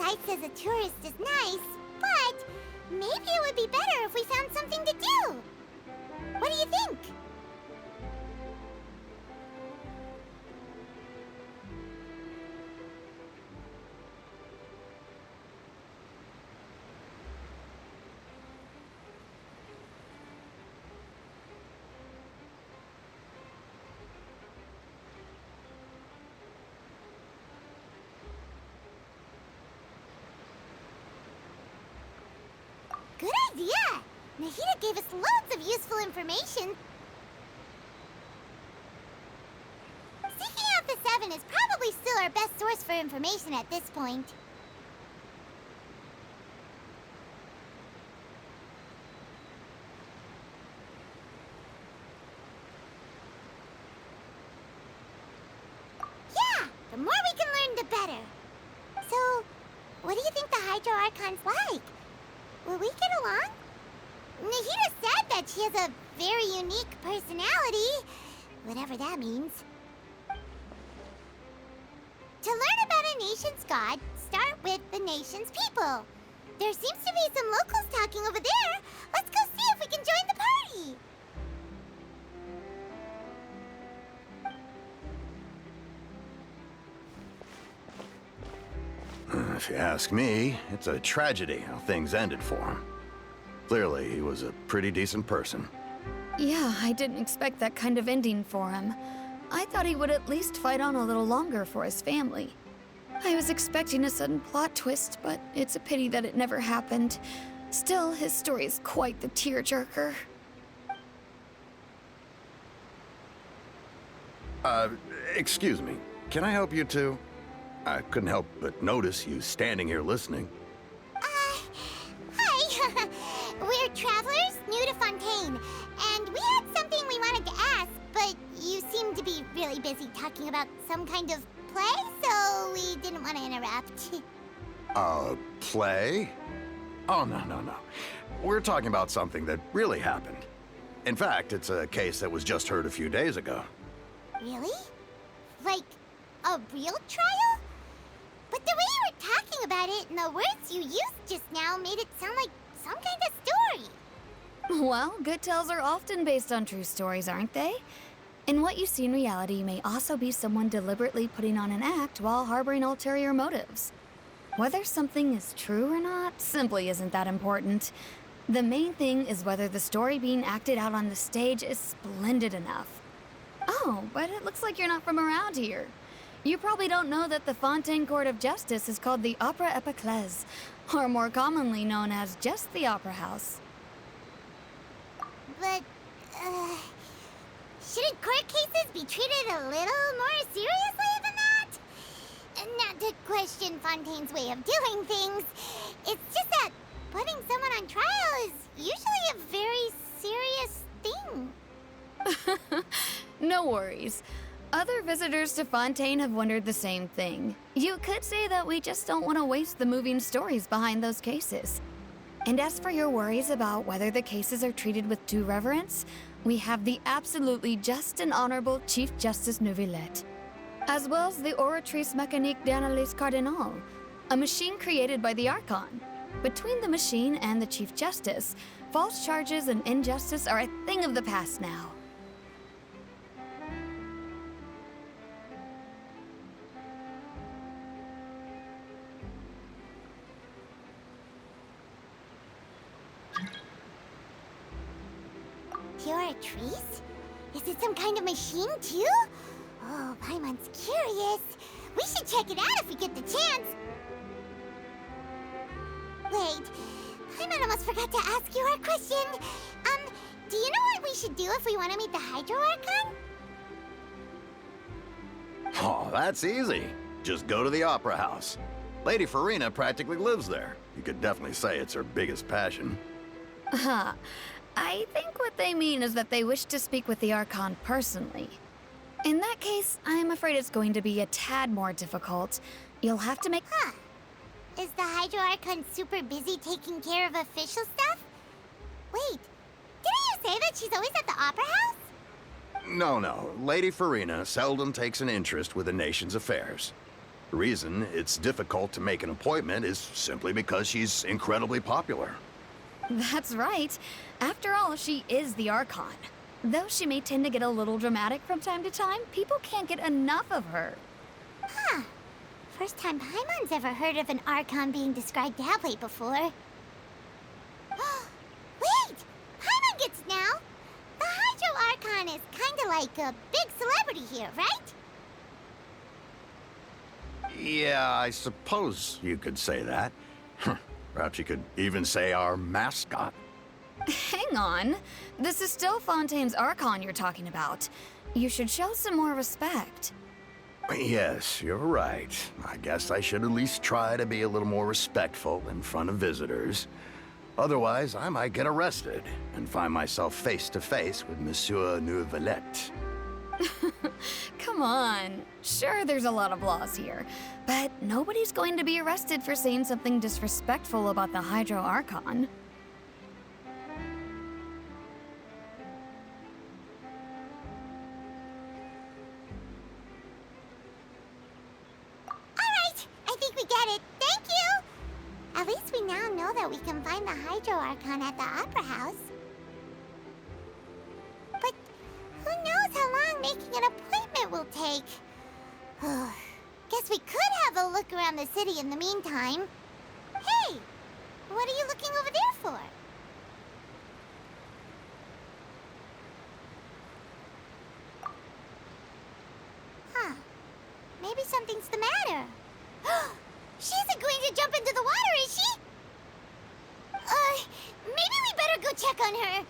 sights as a tourist is nice, but maybe it would be better if we found something to do. What do you think? Good idea! Nahida gave us loads of useful information. Seeking out the Seven is probably still our best source for information at this point. Yeah! The more we can learn, the better. So, what do you think the Hydro Archon's like? Will we get along? Nahida said that she has a very unique personality, whatever that means. To learn about a nation's god, start with the nation's people. There seems to be some locals talking over there. Let's go see if we can join the party. If you ask me, it's a tragedy how things ended for him. Clearly, he was a pretty decent person. Yeah, I didn't expect that kind of ending for him. I thought he would at least fight on a little longer for his family. I was expecting a sudden plot twist, but it's a pity that it never happened. Still, his story is quite the tearjerker. Excuse me. Can I help you two? I couldn't help but notice you standing here listening. Hi. We're travelers new to Fontaine, and we had something we wanted to ask, but you seem to be really busy talking about some kind of play, so we didn't want to interrupt. Play? Oh, no. We're talking about something that really happened. In fact, it's a case that was just heard a few days ago. Really? Like, a real trial? But the way you were talking about it and the words you used just now made it sound like some kind of story. Well, good tales are often based on true stories, aren't they? And what you see in reality may also be someone deliberately putting on an act while harboring ulterior motives. Whether something is true or not simply isn't that important. The main thing is whether the story being acted out on the stage is splendid enough. Oh, but it looks like you're not from around here. You probably don't know that the Fontaine Court of Justice is called the Opera Epiclese, or more commonly known as just the Opera House. But, shouldn't court cases be treated a little more seriously than that? Not to question Fontaine's way of doing things. It's just that putting someone on trial is usually a very serious thing. No worries. Other visitors to Fontaine have wondered the same thing. You could say that we just don't want to waste the moving stories behind those cases. And as for your worries about whether the cases are treated with due reverence, we have the absolutely just and honorable Chief Justice Neuvillette, as well as the Oratrice Mécanique d'Analyse Cardinal, a machine created by the Archon. Between the machine and the Chief Justice, false charges and injustice are a thing of the past now. Oratrice? Is it some kind of machine, too? Oh, Paimon's curious. We should check it out if we get the chance. Wait, Paimon almost forgot to ask you our question. Do you know what we should do if we want to meet the Hydro Archon? Oh, that's easy. Just go to the Opera House. Lady Farina practically lives there. You could definitely say it's her biggest passion. I think what they mean is that they wish to speak with the Archon personally. In that case, I'm afraid it's going to be a tad more difficult. You'll have to make... Is the Hydro Archon super busy taking care of official stuff? Wait, didn't you say that she's always at the Opera House? No. Lady Farina seldom takes an interest with the nation's affairs. The reason it's difficult to make an appointment is simply because she's incredibly popular. That's right. After all, she is the Archon. Though she may tend to get a little dramatic from time to time, people can't get enough of her. Huh. First time Paimon's ever heard of an Archon being described that way before. Wait! Paimon gets now! The Hydro Archon is kinda like a big celebrity here, right? Yeah, I suppose you could say that. Perhaps you could even say our mascot. Hang on. This is still Fontaine's Archon you're talking about. You should show some more respect. Yes, you're right. I guess I should at least try to be a little more respectful in front of visitors. Otherwise, I might get arrested and find myself face to face with Monsieur Neuvillette. Come on. Sure, there's a lot of laws here, but nobody's going to be arrested for saying something disrespectful about the Hydro Archon. Alright, I think we get it. Thank you! At least we now know that we can find the Hydro Archon at the Opera House. But who knows how long making an appointment will take? Guess we could have a look around the city in the meantime. Hey! What are you looking over there for? Huh. Maybe something's the matter. She isn't going to jump into the water, is she? Maybe we better go check on her.